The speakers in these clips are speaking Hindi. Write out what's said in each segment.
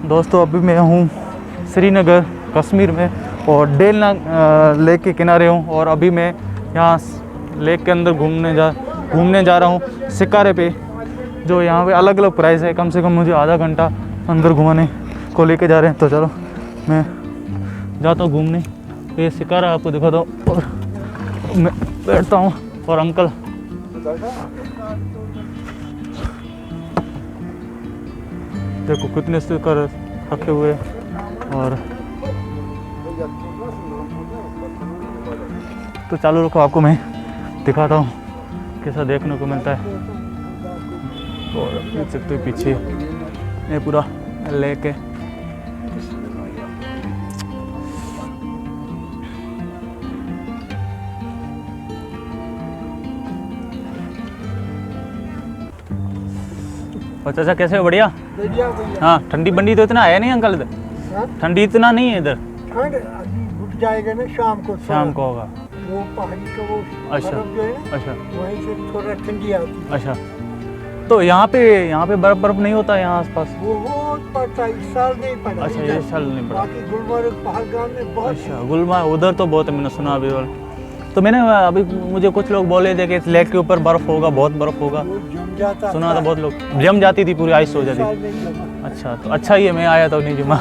दोस्तों अभी मैं हूँ श्रीनगर कश्मीर में और डेल लेक के किनारे हूँ और अभी मैं यहाँ लेक के अंदर घूमने जा रहा हूँ शिकारे पे, जो यहाँ पे अलग अलग प्राइस है। कम से कम मुझे आधा घंटा अंदर घुमाने को लेके जा रहे हैं। तो चलो मैं जाता हूँ घूमने। ये शिकारा आपको दिखाता हूँ और मैं बैठता हूँ। और अंकल देखो कितने स्टिकर रखे हुए हैं। और तो चालू रखो, आपको मैं दिखाता हूँ कैसा देखने को मिलता है। और देख सकते हो पीछे ये पूरा लेक है। और चाचा कैसे हो? बढ़िया। हाँ, ठंडी बंडी तो इतना है नहीं अंकल इधर। ठंडी इतना नहीं है इधर। ठंड अभी घुट जाएगा ना शाम को होगा। वो पहाड़ी का वो अच्छा बर्फ जो है, अच्छा वहीं से थोड़ा ठंडी आती है। अच्छा, तो यहाँ पे बर्फ नहीं होता यहाँ आसपास? वो पड़ता है, इस साल नहीं पड़ा। अच्छा, ये साल नहीं पड़ा। बाकी गुलमर्ग पहलगाम में बहुत। अच्छा, गुलमर्ग उधर तो बहुत है, मैंने सुना अभी। तो मैंने अभी मुझे कुछ लोग बोले थे कि इस लेक के ऊपर बर्फ होगा, बहुत बर्फ होगा। वो जम जाता सुना था बहुत लोग, जम जाती थी, पूरी आइस हो जाती। अच्छा, तो अच्छा ही है, मैं आया था नहीं जमा।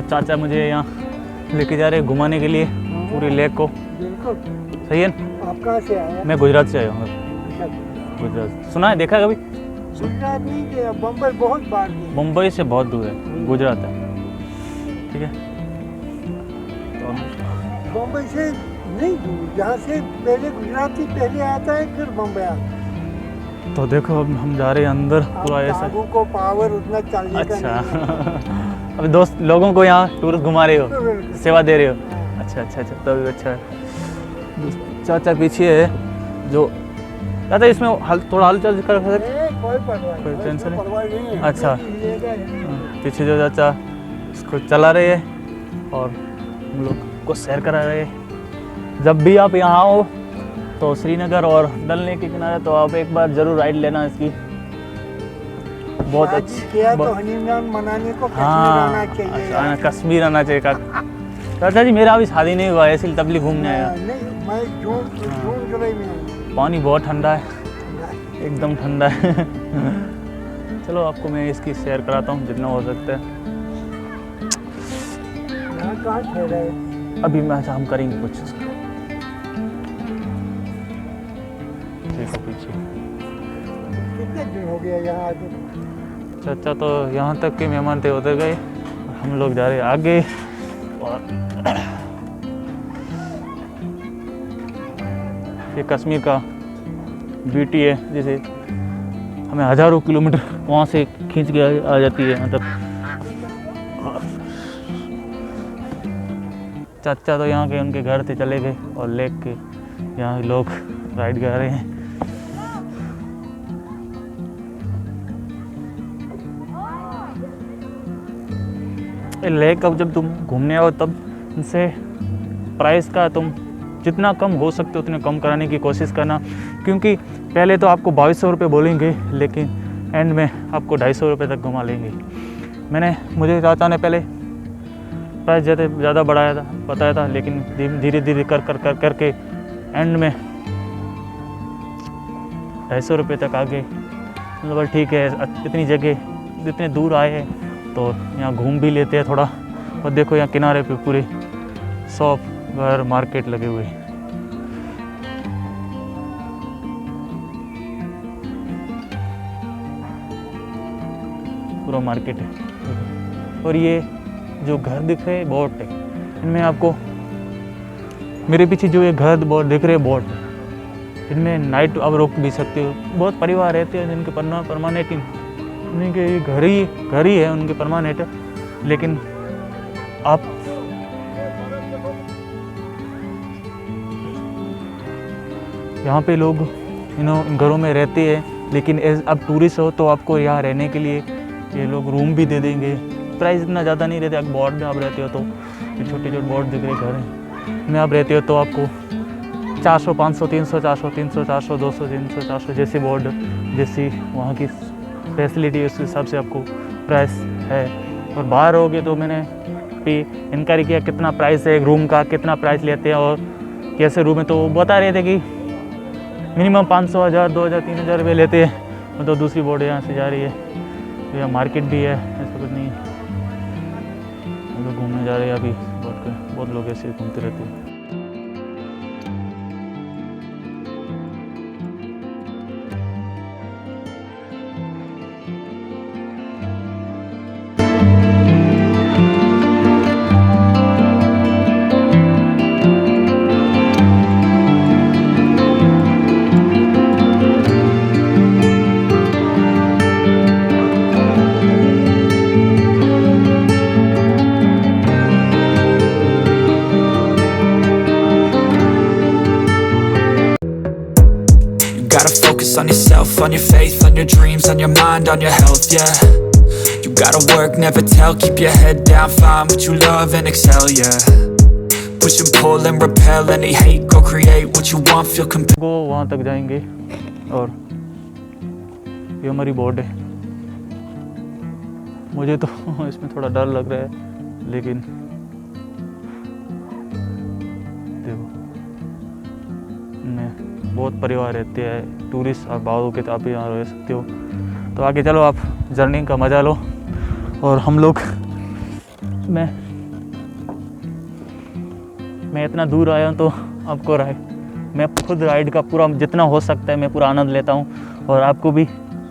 चाचा मुझे यहाँ लेके जा रहे हैं घुमाने के लिए पूरी लेक को। बिल्कुल सही है। आप कहाँ से आए? मैं गुजरात से आया हूँ। गुजरात सुना है, देखा कभी? गुजरात नहीं गया, बम्बई बहुत बार गया। मुंबई से बहुत दूर है, गुजरात है। ठीक है, बम्बई से नहीं दूर, यहाँ से पहले गुजराती पहले आता है, फिर बम्बई आता है। तो देखो अब हम जा रहे हैं अंदर पूरा ऐसा। लोगों को पावर उतना चलने का अच्छा। नहीं है। अभी दोस्त लोगों को यहाँ टूरिस्ट घुमा रहे हो, बिल्कुल। सेवा दे रहे हो। अच्छा अच्छा अच्छा, तब अच्छा है। चाचा पीछे है जो चाचा इसमें थोड़ा हलचल कर सकते? कोई परवाह कोई टेंशन नहीं। परवाह नहीं है। अच्छा। मिलेगा ही। पीछे जो चाचा इसको चला रहे हैं और हम लोग को सैर करा रहे हैं। जब भी आप यहाँ आओ तो श्रीनगर और डल लेक के किनारे तो आप एक बार ज़रूर राइड लेना इसकी। बहुत शादी अच्छी किया तो हनीमून मनाने को कश्मीर हाँ, आना चाहिए। अच्छा, कश्मीर आना चाहिए। चाचा जी मेरा अभी शादी नहीं हुआ है, इसलिए तबली घूमने आया। नहीं, मैं जून जुलाई में आया। पानी बहुत ठंडा है, एकदम ठंडा है। चलो आपको मैं इसकी सैर कराता हूँ जितना हो सकता है। यहाँ कहाँ ठहरा है? अभी मैं हम करेंगे कुछ इसका। देखो पीछे कितने दिन हो गया यहाँ आके? चाचा तो यहाँ तक के मेहमान थे, उधर गए, हम लोग जा रहे हैं आगे। और ये कश्मीर का ब्यूटी है, जैसे हमें हज़ारों किलोमीटर वहाँ से खींच के आ जाती है। मतलब चाचा तो यहाँ के उनके घर से चले गए और लेक के यहाँ लोग राइड कर रहे हैं। लेक अब जब तुम घूमने आओ तब इनसे प्राइस का तुम जितना कम हो सकते उतने कम कराने की कोशिश करना, क्योंकि पहले तो आपको 2200 रुपये बोलेंगे, लेकिन एंड में आपको 250 रुपये तक घुमा लेंगे। मुझे चाचा ने पहले प्राइस ज़्यादा बताया था, लेकिन धीरे धीरे करके एंड में 250 रुपये तक आ गए। मतलब ठीक है, इतनी जगह इतने दूर आए हैं तो यहाँ घूम भी लेते हैं थोड़ा। और देखो यहाँ किनारे पे पूरे शॉप घर मार्केट लगे हुए हैं। पूरा मार्केट है। और ये जो घर दिख रहे हैं बोट है, इनमें आपको मेरे पीछे जो ये घर बोट दिख रहे हैं बोट है, इनमें नाइट आप रोक भी सकते हो। बहुत परिवार रहते हैं जिनके परमानेंट उनके घर ही है उनके परमानेंट, लेकिन आप यहाँ पे लोग इन घरों में रहते हैं, लेकिन अब टूरिस्ट हो तो आपको यहाँ रहने के लिए ये लोग रूम भी दे देंगे। प्राइस इतना ज़्यादा नहीं रहते। आप बोर्ड में आप रहते हो तो छोटे छोटे बोर्ड दिख रहे घर हैं में आप रहते हो तो आपको 400 500 300 400 300 400 200 300 400 जैसी बोर्ड जैसी वहाँ की फैसिलिटी उस हिसाब से आपको प्राइस है। और बाहर हो गए तो मैंने भी इंक्वायरी किया कितना प्राइस है एक रूम का, कितना प्राइस लेते हैं और कैसे रूम है। तो वो बता रहे थे कि मिनिमम 500, 1000, 2000, 3000 रुपये लेते हैं। तो दूसरी बोट यहाँ से जा रही है, तो यहाँ मार्केट भी है, ऐसा कुछ नहीं है। हम लोग घूमने जा रहे हैं अभी बोट पे, बहुत लोग ऐसे घूमते रहते हैं। Gotta focus on yourself, on your faith, on your dreams, on your mind, on your health, yeah. You gotta work, never tell, keep your head down, find what you love and excel, yeah. Push and pull and repel any hate, go create what you want, feel compelled. वो वहाँ तक जाएंगे और ये हमारी बोट है। मुझे तो इसमें थोड़ा डर लग रहा है, लेकिन देखो मैं बहुत परिवार रहते हैं, टूरिस्ट आप आओ के तो आप यहाँ रह सकते हो। तो आगे चलो, आप जर्नी का मज़ा लो। और हम लोग मैं इतना दूर आया हूँ तो आपको मैं खुद राइड का पूरा जितना हो सकता है मैं पूरा आनंद लेता हूँ और आपको भी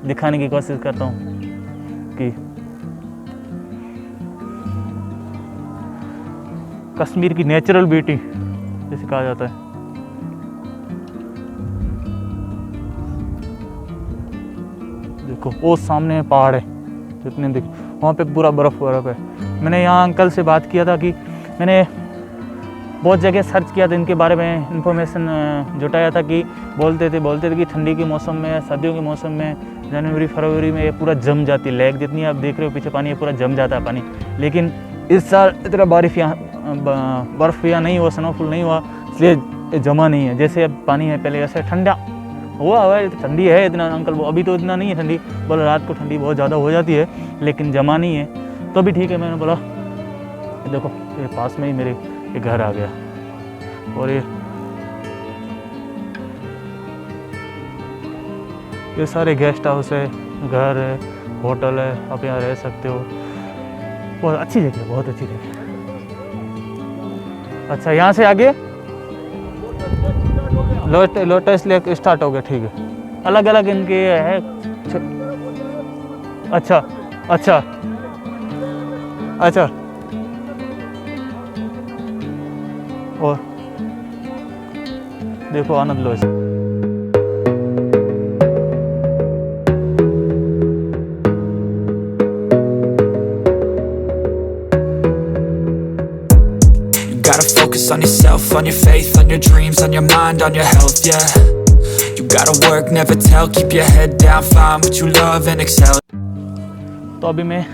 दिखाने की कोशिश करता हूँ कि कश्मीर की नेचुरल ब्यूटी जैसे कहा जाता है। देखो वो सामने पहाड़ है, जितने देख वहाँ पे पूरा बर्फ़ है। मैंने यहाँ अंकल से बात किया था कि मैंने बहुत जगह सर्च किया था इनके बारे में, इन्फॉर्मेशन जुटाया था कि बोलते थे कि ठंडी के मौसम में, सर्दियों के मौसम में, जनवरी फरवरी में ये पूरा जम जाती है लेक, जितनी आप देख रहे हो पीछे पानी, ये पूरा जम जाता है पानी। लेकिन इस साल इतना बर्फ़ यहाँ नहीं हुआ, स्नोफॉल नहीं हुआ, इसलिए जमा नहीं है। जैसे अब पानी है पहले ऐसे ठंडा हुआ है, ठंडी है इतना अंकल, वो अभी तो इतना नहीं है ठंडी, बोला रात को ठंडी बहुत ज़्यादा हो जाती है लेकिन जमा नहीं है। तो भी ठीक है, मैंने बोला देखो ये पास में ही मेरे ये घर आ गया और ये सारे गेस्ट हाउस है, घर है, होटल है, आप यहाँ रह सकते हो। बहुत अच्छी जगह, बहुत अच्छी जगह। अच्छा यहाँ से आगे लोटस लेक स्टार्ट हो गया, ठीक है। अलग अलग इनके है। अच्छा अच्छा अच्छा। और देखो आनंद लो इसे। Gotta focus on yourself, on your faith, on your dreams, on your mind, on your health, yeah. You gotta work, never tell, keep your head down, find what you love and excel. तो अभी मैं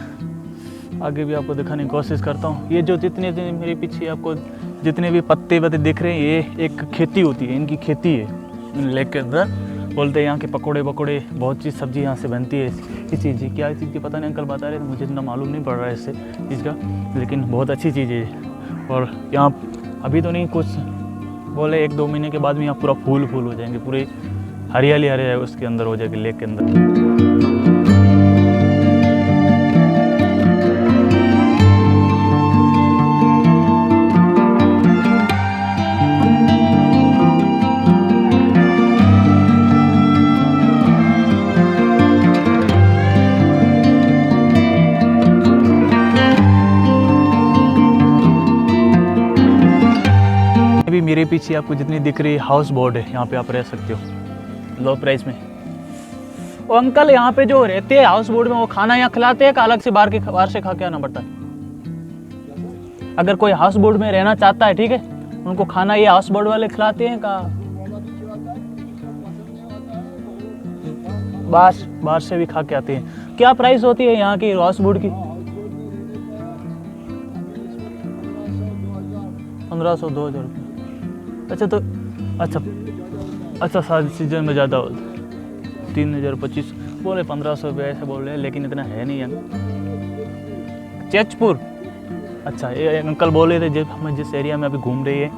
आगे भी आपको दिखाने की कोशिश करता हूँ। ये जो जितने मेरे पीछे आपको जितने भी पत्ते दिख रहे हैं, ये एक खेती होती है, इनकी खेती है लेक के अंदर। बोलते हैं यहाँ के पकोड़े बहुत चीज़ सब्ज़ी यहाँ से बनती है। इस चीज़ की क्या चीज़ की पता नहीं, अंकल बता रहे थे, मुझे इतना मालूम नहीं पड़ रहा है इससे चीज़ का, लेकिन बहुत अच्छी चीज़ है। और यहाँ अभी तो नहीं, कुछ बोले 1-2 महीने के बाद में यहाँ पूरा फूल हो जाएंगे, पूरे हरियाली उसके अंदर हो जाएगी लेक के अंदर। अभी मेरे पीछे आपको जितनी दिख रही हाउस बोट है, यहाँ पे आप रह सकते हो लो प्राइस में। और अंकल यहाँ पे जो रहते हैं हाउस बोट में, वो खाना यहाँ खिलाते हैं, अलग से बाहर से खा के आना पड़ता है? अगर कोई हाउस बोट में रहना चाहता है, ठीक है, उनको खाना ये हाउस बोट वाले खिलाते हैं का बाहर से भी खा के आते हैं? क्या प्राइस होती है यहाँ की हाउस बोट की? 1500-2000 रुपये। अच्छा तो अच्छा शायद सीजन में ज़्यादा होता है, 3025 बोले 1500 रुपये ऐसे बोल रहे हैं, लेकिन इतना है नहीं यार। चेचपुर। अच्छा, ये अंकल बोल रहे थे जब हम जिस एरिया में अभी घूम रही है,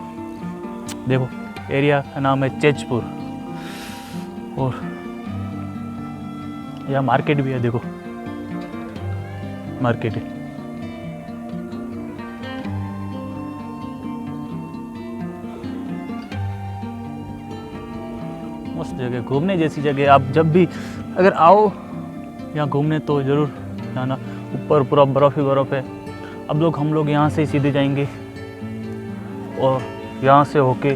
देखो एरिया का नाम है चेचपुर, और यहाँ मार्केट भी है, देखो मार्केट है। मस्त जगह, घूमने जैसी जगह। आप जब भी अगर आओ यहाँ घूमने तो ज़रूर जाना। ऊपर पूरा बर्फ़ ही बर्फ़ है। अब हम लोग यहाँ से सीधे जाएंगे और यहाँ से होके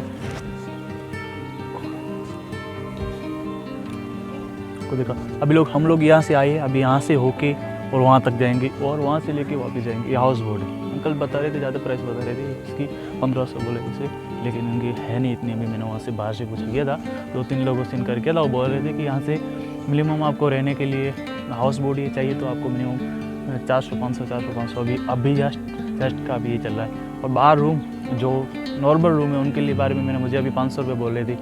को देखा, अभी हम लोग यहाँ से आए, अभी यहाँ से होके और वहाँ तक जाएंगे और वहाँ से लेके वापस जाएंगे। ये हाउस बोट है। अंकल बता रहे थे, ज़्यादा प्राइस बता रहे थे इसकी, 1500 बोले थे, लेकिन इनकी है नहीं इतनी। अभी मैंने वहाँ से बाहर से पूछ लिया था, 2-3 लोगों से इनकर किया था। वो बोल रहे थे कि यहाँ से मिनिमम आपको रहने के लिए हाउस बोट ये चाहिए तो आपको मिनिमम 400-500 अभी जस्ट का अभी ये चल रहा है। और बाहर रूम जो नॉर्मल रूम है उनके लिए बारे में मुझे अभी 500 रुपये बोल रहे थे।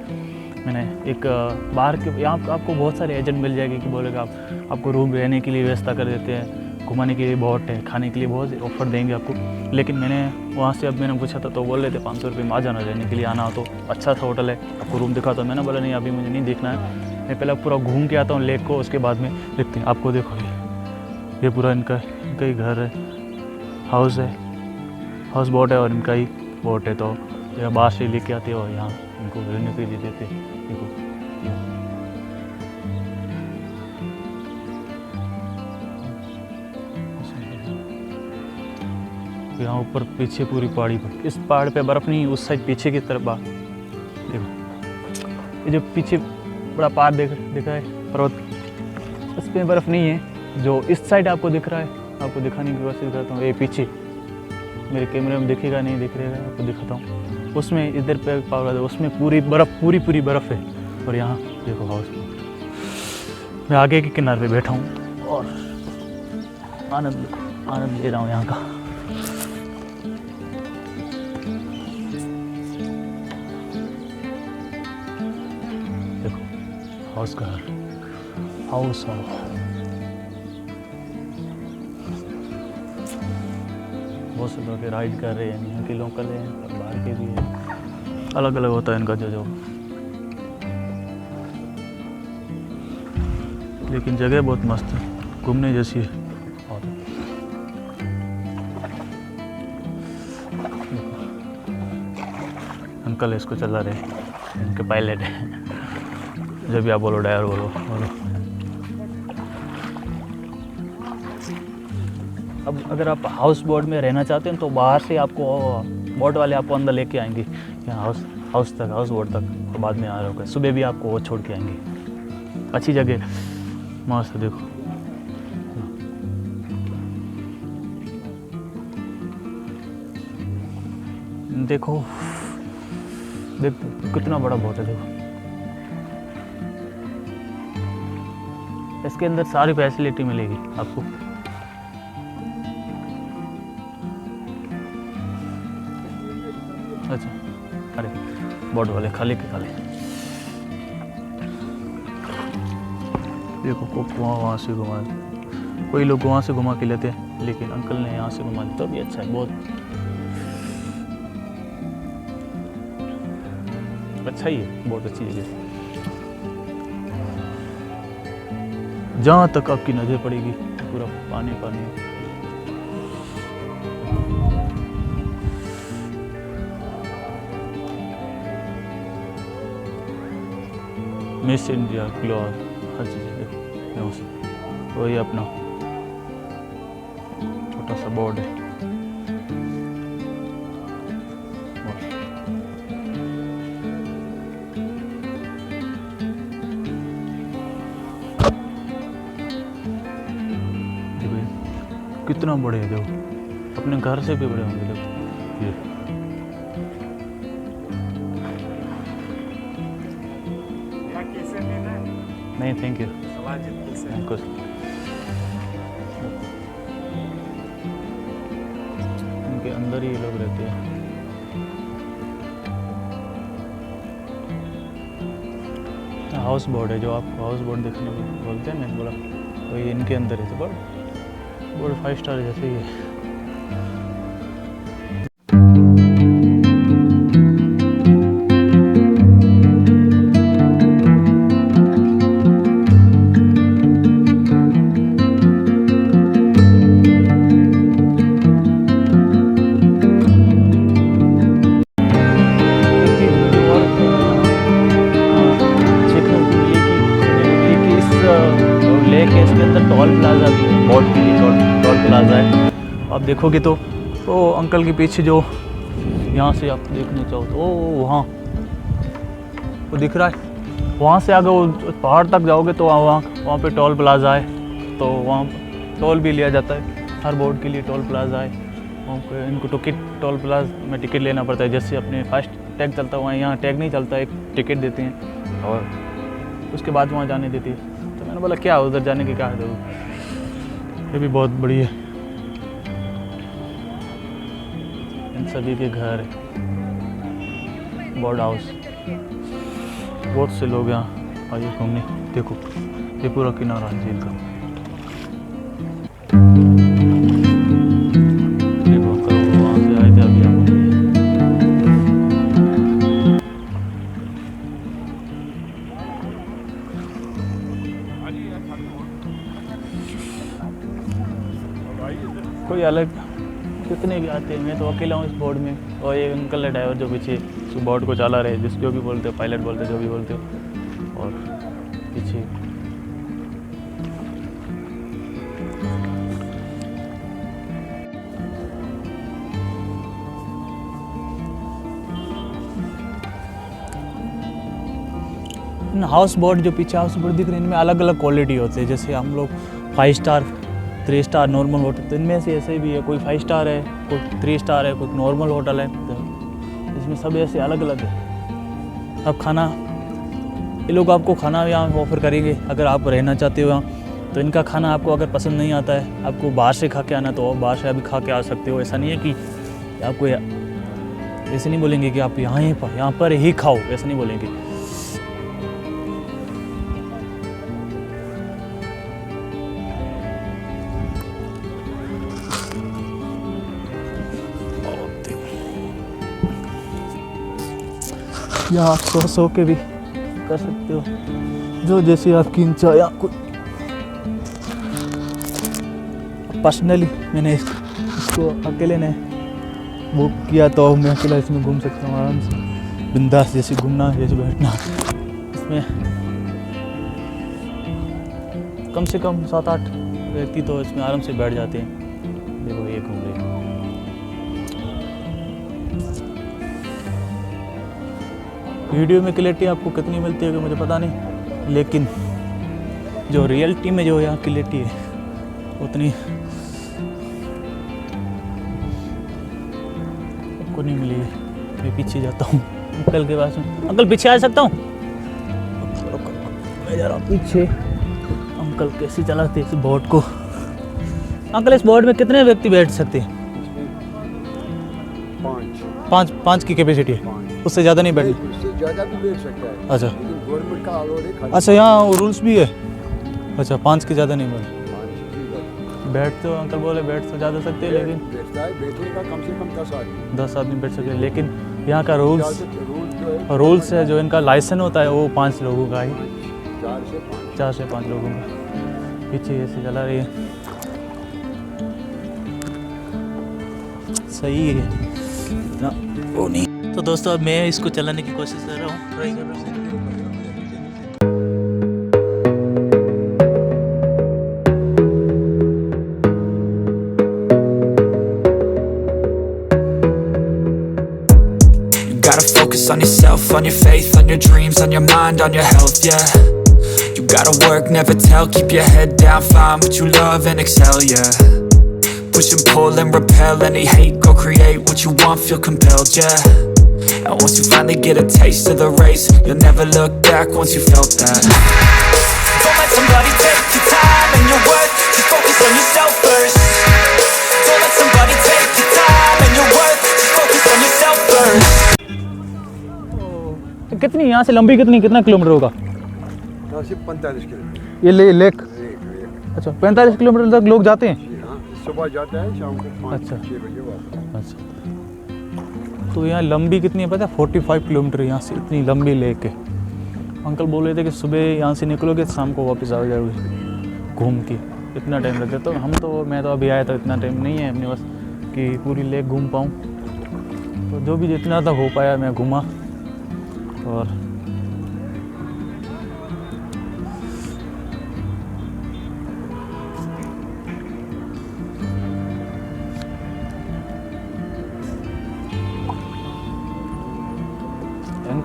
मैंने एक बाहर के यहाँ आपको बहुत सारे एजेंट मिल जाएंगे कि बोलेगा आपको रूम रहने के लिए व्यवस्था कर देते हैं, घुमाने के लिए बहुत है, खाने के लिए बहुत ऑफर देंगे आपको। लेकिन मैंने वहाँ से अब मैंने पूछा था तो बोल रहे थे 500 रुपये में आ जाना, रहने के लिए आना हो तो। अच्छा था होटल है, आपको रूम दिखा था। मैंने बोला नहीं अभी मुझे नहीं देखना है, मैं पहले पूरा घूम के आता हूँ लेक को, उसके बाद में देखते हैं। आपको देखो ये पूरा इनका ही घर है, हाउस बोट है और इनका ही बोट है। तो ये बाहर से लेके आते हैं और यहाँ इनको रहने के लिए देते हैं। देखो यहाँ ऊपर पीछे पूरी पहाड़ी पर, इस पहाड़ पे बर्फ़ नहीं, उस साइड पीछे की तरफ देखो, ये जो पीछे बड़ा पहाड़ दिख रहा है पर्वत, उस पर बर्फ़ नहीं है। जो इस साइड आपको दिख रहा है, आपको दिखाने की कोशिश करता हूँ। ये पीछे मेरे कैमरे में दिखेगा नहीं दिख रहेगा, आपको दिखाता हूँ। उसमें इधर पे पावर है, उसमें पूरी बर्फ़ है। और यहाँ देखो हाउस, मैं आगे के किनारे पे बैठा हूँ और आनंद ले रहा हूँ यहाँ का। देखो हाउस बहुत से लोग राइड कर रहे हैं, यहाँ के लोकल हैं और बाहर के भी हैं, अलग अलग होता है इनका जो। लेकिन जगह बहुत मस्त है, घूमने जैसी है। और अंकल इसको चला रहे, इनके पायलट है। जब भी आप बोलो ड्राइवर बोलो। अब अगर आप हाउस बोट में रहना चाहते हैं तो बाहर से आपको बोट वाले आपको अंदर लेके आएंगे यहाँ हाउस बोट तक, और बाद में आ रहे हो सुबह भी आपको वो छोड़ के आएंगे। अच्छी जगह मस्त, देखो देखो कितना बड़ा बोट है। देखो इसके अंदर सारी फैसिलिटी मिलेगी आपको। अच्छा, अरे बोट वाले खाली के खाली। देखो वहाँ से घुमा, कोई लोग वहाँ से घुमा के लेते हैं, लेकिन अंकल ने यहाँ से घुमा दिया तो भी अच्छा है, बहुत अच्छा ही है, बहुत अच्छी जगह है। जहाँ तक आपकी नज़र पड़ेगी पूरा पानी पानी है। मिस इंडिया क्लॉथ हर चीज़ देखो, वही अपना छोटा सा बोर्ड है। कितना बड़े है, देखो अपने घर से भी बड़े होंगे। देखो ये नहीं, थैंक यू। कुछ इनके अंदर ही लोग रहते हैं। हाउस बोट है, जो आपको हाउस बोट देखने को बोलते हैं, मैंने बोला वही इनके अंदर है। तो बड़ा 5 स्टार जैसे ही है। के लिए टोल प्लाजा है। आप देखोगे तो अंकल के पीछे जो यहाँ से आप देखना चाहो तो वहाँ वो दिख रहा है, वहाँ से आगे वो पहाड़ तक जाओगे तो वहाँ पे टोल प्लाजा है। तो वहाँ टोल भी लिया जाता है, हर बोर्ड के लिए टोल प्लाजा है। वहाँ पे इनको टोल प्लाजा में टिकट लेना पड़ता है। जैसे अपने फास्ट टैग चलता है वहाँ, यहाँ टैग नहीं चलता, एक टिकट देते हैं और उसके बाद वहाँ जाने देती है। तो मैंने बोला क्या उधर जाने की क्या है, ये भी बहुत बड़ी है। इन सभी के घर है, बोर्ड हाउस। बहुत से लोग यहाँ आइए घूमने। देखो ये पूरा किनारा है झील का। देखो अंकल वहाँ से आए थे अभी यहाँ। कोई अलग कितने भी आते हैं, मैं तो अकेला हूँ इस बोर्ड में। और ये अंकल है ड्राइवर जो पीछे इस बोर्ड को चला रहे, जिसको भी बोलते हो, पायलट बोलते हो, जो भी बोलते हो। और पीछे हाउस बोट जो पीछे हाउस बोट दिख रहे हैं, इनमें अलग अलग क्वालिटी होते हैं। जैसे हम लोग 5 स्टार 3 स्टार नॉर्मल होटल, तो इनमें से ऐसे भी है, कोई 5 स्टार है, कोई 3 स्टार है, कोई नॉर्मल होटल है। तो इसमें सब ऐसे अलग अलग है। अब खाना ये लोग आपको खाना यहाँ ऑफ़र करेंगे अगर आप रहना चाहते हो यहाँ। तो इनका खाना आपको अगर पसंद नहीं आता है, आपको बाहर से खा के आना, तो बाहर से अभी खा के आ सकते हो। ऐसा नहीं है कि आपको ऐसे नहीं बोलेंगे कि आप यहाँ पर ही खाओ, ऐसा नहीं बोलेंगे। यहाँ आप सो के भी कर सकते हो, जो जैसे आपकी इच्छा। या कोई पर्सनली मैंने इसको अकेले ने बुक किया, तो मैं अकेला इसमें घूम सकता हूँ आराम से, बिंदास। जैसे घूमना जैसे बैठना, इसमें कम से कम 7-8 व्यक्ति तो इसमें आराम से बैठ जाते हैं। देखो ये घूम रहे हैं। वीडियो में क्लैरिटी आपको कितनी मिलती है कि मुझे पता नहीं, लेकिन जो रियलिटी में जो यहाँ क्लैरिटी है उतनी आपको नहीं मिली है। मैं पीछे जाता हूँ अंकल के पास में। अंकल पीछे आ सकता हूँ? मैं जा रहा हूँ पीछे। अंकल कैसे चलाते इस बोट को? अंकल इस बोट में कितने व्यक्ति बैठ सकते हैं? 5 की कैपेसिटी है, उससे ज़्यादा नहीं बैठना? उससे ज़्यादा भी बैठ सकता है। अच्छा, गवर्नमेंट का अलाउड है। अच्छा यहाँ रूल्स भी है। अच्छा 5 के ज़्यादा नहीं बैठ। बैठ तो अंकल बोले बैठ तो ज़्यादा सकते हैं, लेकिन बैठता है, बैठने का कम से कम 10 आदमी बैठ सकते हैं। लेकिन यहाँ का रूल्स है, जो इनका लाइसेंस होता है वो 5 लोगों का है, 4 से 5 लोगों का। पीछे ऐसे चला रही है, सही है ना? वो नहीं। तो दोस्तों अब मैं इसको चलाने की कोशिश कर रहा हूँ, ट्राई कर रहा हूँ। Gotta focus on yourself, on your faith, on your dreams, on your mind, on your health, yeah. You gotta work, never tell, keep your head down, find what you love and excel, yeah. Push and pull and repel any hate, go create what you want, feel compelled, yeah. And once you finally get a taste of the race, you'll never look back once you felt that. Don't let somebody take your time and your worth, just focus on yourself first. Don't let somebody take your time and your worth, just focus on yourself first. कितनी यहाँ से लंबी कितना किलोमीटर होगा? यहाँ से 45 किलोमीटर। ये लेक? अच्छा 45 किलोमीटर तक लोग जाते हैं? सुबह जाता है, शाम को 5-6 बजे वापस। अच्छा, तो यहाँ लंबी कितनी है पता है? 45 किलोमीटर यहाँ से, इतनी लंबी लेक है। अंकल बोल रहे थे कि सुबह यहाँ से निकलोगे तो शाम को वापस आ जाओगे घूम के, इतना टाइम लग जाता। तो मैं तो अभी आया था, इतना टाइम नहीं है अपने पास कि पूरी लेक घूम पाऊँ। तो जो भी जितना तक हो पाया मैं घूमा। और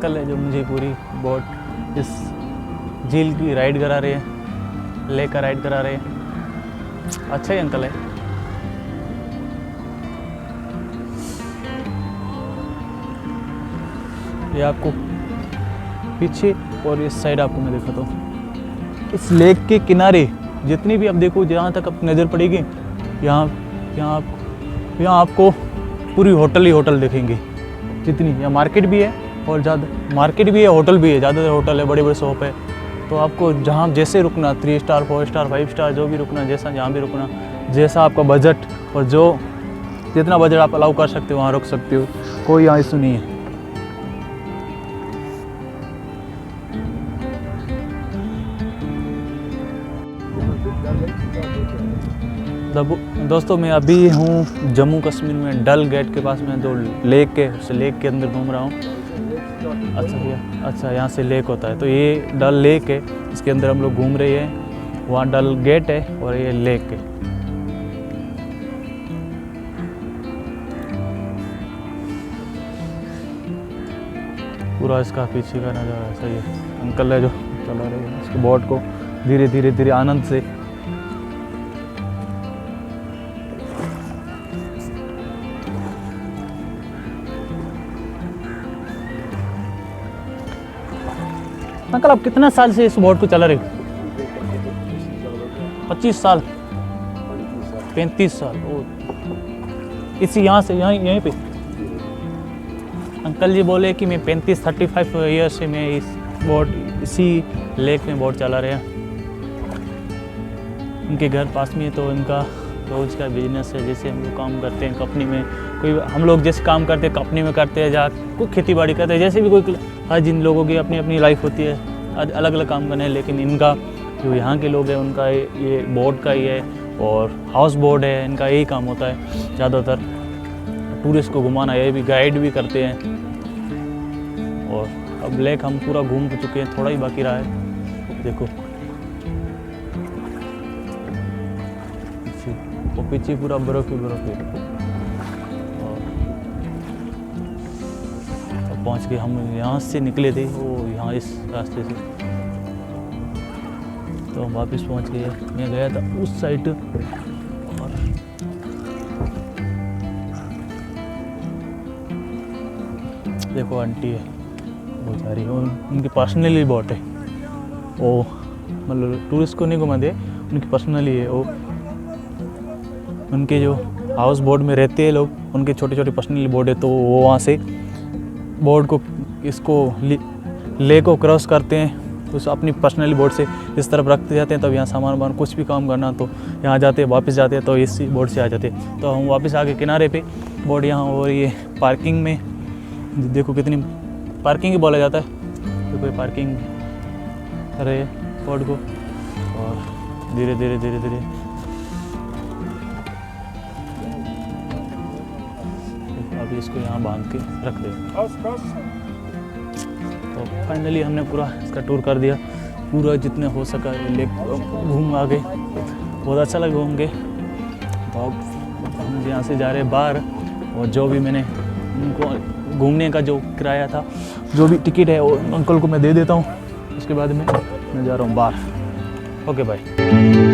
अंकल है जो मुझे पूरी बोट इस झील की राइड करा रहे हैं, लेक का राइड करा रहे हैं। अच्छा ही अंकल है। ये आपको पीछे और इस साइड आपको मैं दिखाता हूँ। इस लेक के किनारे जितनी भी आप देखो, जहाँ तक आपकी नज़र पड़ेगी, यहाँ आपको पूरी होटल ही होटल दिखेंगे। जितनी यहाँ मार्केट भी है और ज़्यादा मार्केट भी है, होटल भी है, ज़्यादातर होटल है, बड़े बड़े शॉप है। तो आपको जहाँ जैसे रुकना, 3 स्टार 4 स्टार 5 स्टार जो भी रुकना, जैसा जहाँ भी रुकना, जैसा आपका बजट और जो जितना बजट आप अलाउ कर सकते हो वहाँ रुक सकते हो। कोई यहाँ इशू नहीं है। दोस्तों मैं अभी हूँ जम्मू कश्मीर में डल गेट के पास में, जो लेक है उस लेक के अंदर घूम रहा हूँ। अच्छा भैया, अच्छा यहाँ से लेक होता है, तो ये डल लेक है, इसके अंदर हम लोग घूम रहे हैं। वहाँ डल गेट है और ये लेक है। पूरा इसका पीछे का नज़ारा ऐसा ही है। अंकल है जो चला रहे हैं इसके बोट को धीरे धीरे धीरे आनंद से। अंकल आप कितना साल से इस बोट को चला रहे हो? 25 साल 35 साल। ओ इसी यहाँ से यहीं पे अंकल जी बोले कि मैं 35 ईयर से मैं इस बोट इसी लेक में बोट चला रहे हैं। उनके घर पास में है, तो इनका रोज़ का बिजनेस है। जैसे हम लोग काम करते हैं कंपनी में, कोई हम लोग जैसे काम करते हैं कंपनी में करते हैं, जहाँ कोई खेती बाड़ी करते हैं, जैसे भी कोई हर जिन लोगों की अपनी अपनी लाइफ होती है, अलग अलग काम करने हैं। लेकिन इनका जो यहाँ के लोग हैं उनका ये बोट का ही है और हाउस बोट है, इनका यही काम होता है ज़्यादातर। टूरिस्ट को घुमाना, ये भी गाइड भी करते हैं। और अब लेक हम पूरा घूम चुके हैं, थोड़ा ही बाकी रहा है। देखो वो पीछे पूरा बर्फ ही बर्फ है। और अब पहुँच के हम यहाँ से निकले थे, वो यहाँ इस रास्ते से, तो हम वापस पहुँच गए। मैं गया था उस साइड और देखो आंटी है वो जा रही है, उनकी पर्सनली बोट है वो, मतलब टूरिस्ट को नहीं घुमाते, उनकी पर्सनली है वो। उनके जो हाउस बोट में रहते हैं लोग, उनके छोटे छोटे पर्सनली बोट है, तो वो वहाँ से बोट को इसको लेक को क्रॉस करते हैं, तो अपनी पर्सनली बोट से इस तरफ रखते जाते हैं। तब यहाँ सामान वामान कुछ भी काम करना तो यहाँ जाते हैं, वापस जाते हैं, तो इसी बोट से आ जाते हैं। तो हम वापस आके किनारे पे बोट यहाँ, और ये पार्किंग में देखो कितनी पार्किंग ही बोला जाता है, तो कोई पार्किंग करे बोट को। और धीरे धीरे धीरे धीरे अभी इसको यहाँ बांध के रख दे। तो फाइनली हमने पूरा इसका टूर कर दिया, पूरा जितने हो सका लेक घूम आ गए। बहुत अच्छा लगा घूम के। तो अब हम यहाँ से जा रहे हैं बाहर, और जो भी मैंने उनको घूमने का जो किराया था, जो भी टिकट है वो अंकल को मैं दे देता हूँ। उसके बाद मैं जा रहा हूँ बाहर। Okay bye.